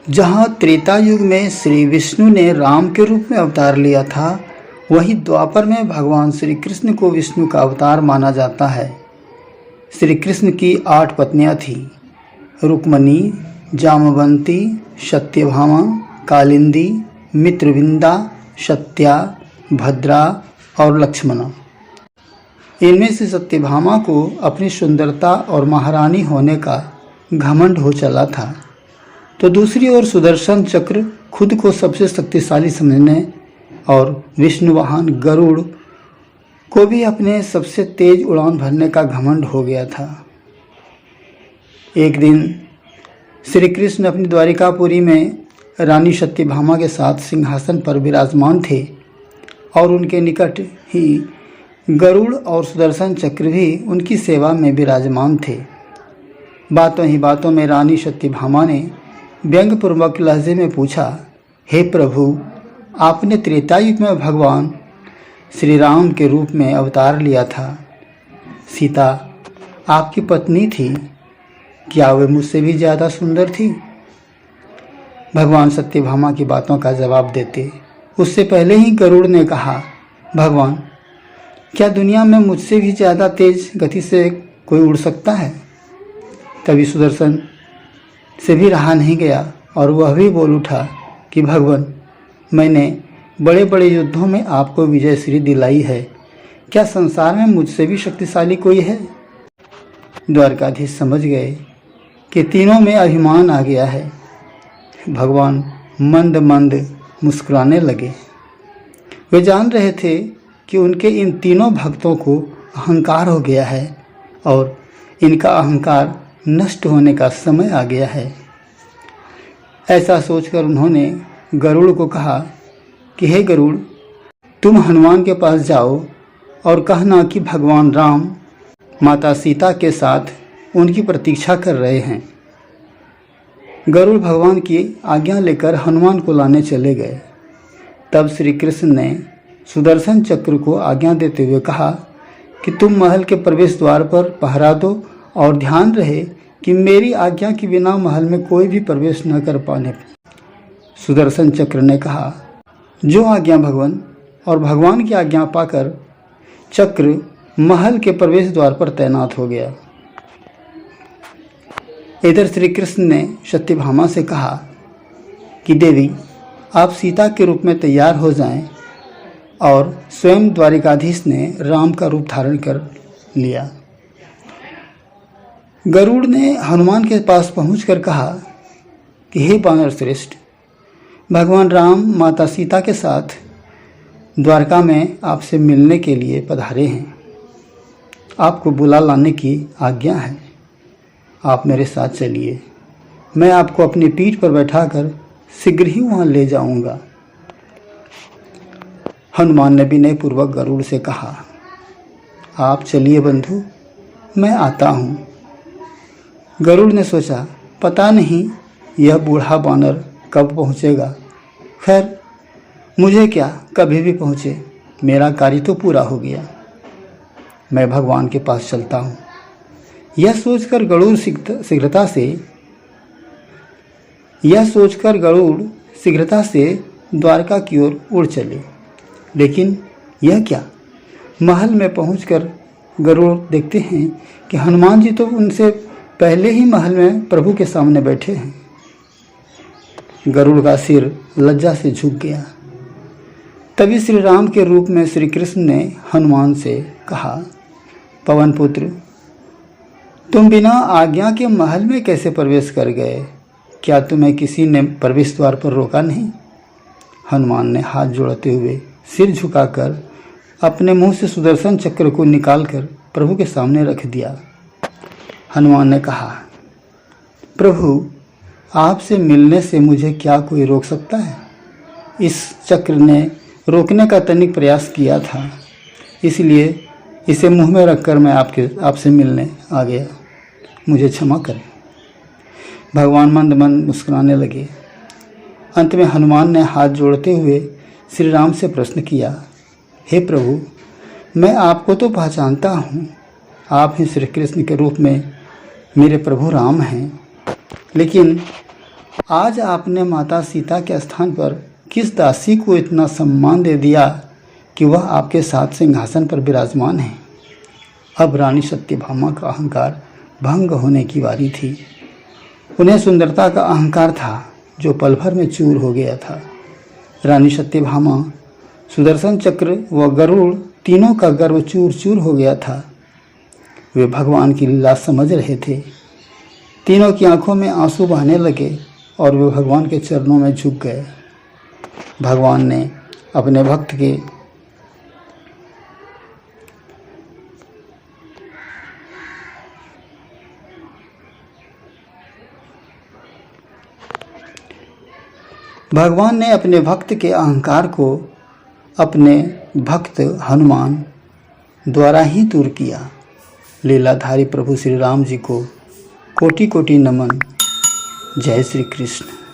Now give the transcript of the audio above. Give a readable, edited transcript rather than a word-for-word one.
जहाँ त्रेता युग में श्री विष्णु ने राम के रूप में अवतार लिया था, वहीं द्वापर में भगवान श्री कृष्ण को विष्णु का अवतार माना जाता है। श्री कृष्ण की 8 पत्नियां थीं: रुक्मणी, जामवंती, सत्यभामा, कालिंदी, मित्रविंदा, सत्या, भद्रा और लक्ष्मणा। इनमें से सत्यभामा को अपनी सुंदरता और महारानी होने का घमंड हो चला था, तो दूसरी ओर सुदर्शन चक्र खुद को सबसे शक्तिशाली समझने और विष्णु वाहन गरुड़ को भी अपने सबसे तेज उड़ान भरने का घमंड हो गया था। एक दिन श्री कृष्ण अपनी द्वारिकापुरी में रानी सत्यभामा के साथ सिंहासन पर विराजमान थे और उनके निकट ही गरुड़ और सुदर्शन चक्र भी उनकी सेवा में विराजमान थे। बातों ही बातों में रानी सत्यभामा ने व्यंग्यपूर्वक लहजे में पूछा, हे प्रभु, आपने त्रेता युग में भगवान श्री राम के रूप में अवतार लिया था। सीता आपकी पत्नी थी, क्या वे मुझसे भी ज़्यादा सुंदर थी? भगवान सत्यभामा की बातों का जवाब देते उससे पहले ही गरुड़ ने कहा, भगवान, क्या दुनिया में मुझसे भी ज़्यादा तेज गति से कोई उड़ सकता है? तभी सुदर्शन से भी रहा नहीं गया और वह भी बोल उठा कि भगवान, मैंने बड़े बड़े युद्धों में आपको विजयश्री दिलाई है, क्या संसार में मुझसे भी शक्तिशाली कोई है? द्वारकाधीश समझ गए कि तीनों में अभिमान आ गया है। भगवान मंद मंद मुस्कुराने लगे। वे जान रहे थे कि उनके इन तीनों भक्तों को अहंकार हो गया है और इनका अहंकार नष्ट होने का समय आ गया है। ऐसा सोचकर उन्होंने गरुड़ को कहा कि हे गरुड़, तुम हनुमान के पास जाओ और कहना कि भगवान राम माता सीता के साथ उनकी प्रतीक्षा कर रहे हैं। गरुड़ भगवान की आज्ञा लेकर हनुमान को लाने चले गए। तब श्री कृष्ण ने सुदर्शन चक्र को आज्ञा देते हुए कहा कि तुम महल के प्रवेश द्वार पर पहरा दो और ध्यान रहे कि मेरी आज्ञा के बिना महल में कोई भी प्रवेश न कर पाने। सुदर्शन चक्र ने कहा, जो आज्ञा भगवान। और भगवान की आज्ञा पाकर चक्र महल के प्रवेश द्वार पर तैनात हो गया। इधर श्री कृष्ण ने सत्यभामा से कहा कि देवी, आप सीता के रूप में तैयार हो जाएं। और स्वयं द्वारिकाधीश ने राम का रूप धारण कर लिया। गरुड़ ने हनुमान के पास पहुंचकर कहा कि हे वानर श्रेष्ठ, भगवान राम माता सीता के साथ द्वारका में आपसे मिलने के लिए पधारे हैं। आपको बुला लाने की आज्ञा है। आप मेरे साथ चलिए, मैं आपको अपनी पीठ पर बैठाकर शीघ्र ही वहाँ ले जाऊँगा। हनुमान ने विनयपूर्वक गरुड़ से कहा, आप चलिए बंधु, मैं आता हूँ। गरुड़ ने सोचा, पता नहीं यह बूढ़ा बानर कब पहुँचेगा। खैर, मुझे क्या, कभी भी पहुँचे, मेरा कार्य तो पूरा हो गया। मैं भगवान के पास चलता हूँ। यह सोचकर गरुड़ शीघ्रता से द्वारका की ओर उड़ चले। लेकिन यह क्या, महल में पहुंचकर गरुड़ देखते हैं कि हनुमान जी तो उनसे पहले ही महल में प्रभु के सामने बैठे हैं। गरुड़ का सिर लज्जा से झुक गया। तभी श्री राम के रूप में श्री कृष्ण ने हनुमान से कहा, पवन पुत्र, तुम बिना आज्ञा के महल में कैसे प्रवेश कर गए? क्या तुम्हें किसी ने प्रवेश द्वार पर रोका नहीं? हनुमान ने हाथ जोड़ते हुए सिर झुकाकर अपने मुंह से सुदर्शन चक्र को निकालकर प्रभु के सामने रख दिया। हनुमान ने कहा, प्रभु, आपसे मिलने से मुझे क्या कोई रोक सकता है? इस चक्र ने रोकने का तनिक प्रयास किया था, इसलिए इसे मुंह में रखकर मैं आपसे मिलने आ गया। मुझे क्षमा करें। भगवान मंद मंद मुस्कुराने लगे। अंत में हनुमान ने हाथ जोड़ते हुए श्री राम से प्रश्न किया, हे प्रभु, मैं आपको तो पहचानता हूँ, आप ही श्री कृष्ण के रूप में मेरे प्रभु राम हैं, लेकिन आज आपने माता सीता के स्थान पर किस दासी को इतना सम्मान दे दिया कि वह आपके साथ सिंहासन पर विराजमान है। अब रानी सत्यभामा का अहंकार भंग होने की बारी थी। उन्हें सुंदरता का अहंकार था जो पल भर में चूर हो गया था। रानी सत्यभामा, सुदर्शन चक्र व गरुड़ तीनों का गर्व चूर चूर हो गया था। वे भगवान की लीला समझ रहे थे। तीनों की आंखों में आंसू बहने लगे और वे भगवान के चरणों में झुक गए। भगवान ने अपने भक्त के अहंकार को अपने भक्त हनुमान द्वारा ही दूर किया। लीलाधारी प्रभु श्री राम जी को कोटि कोटि नमन। जय श्री कृष्ण।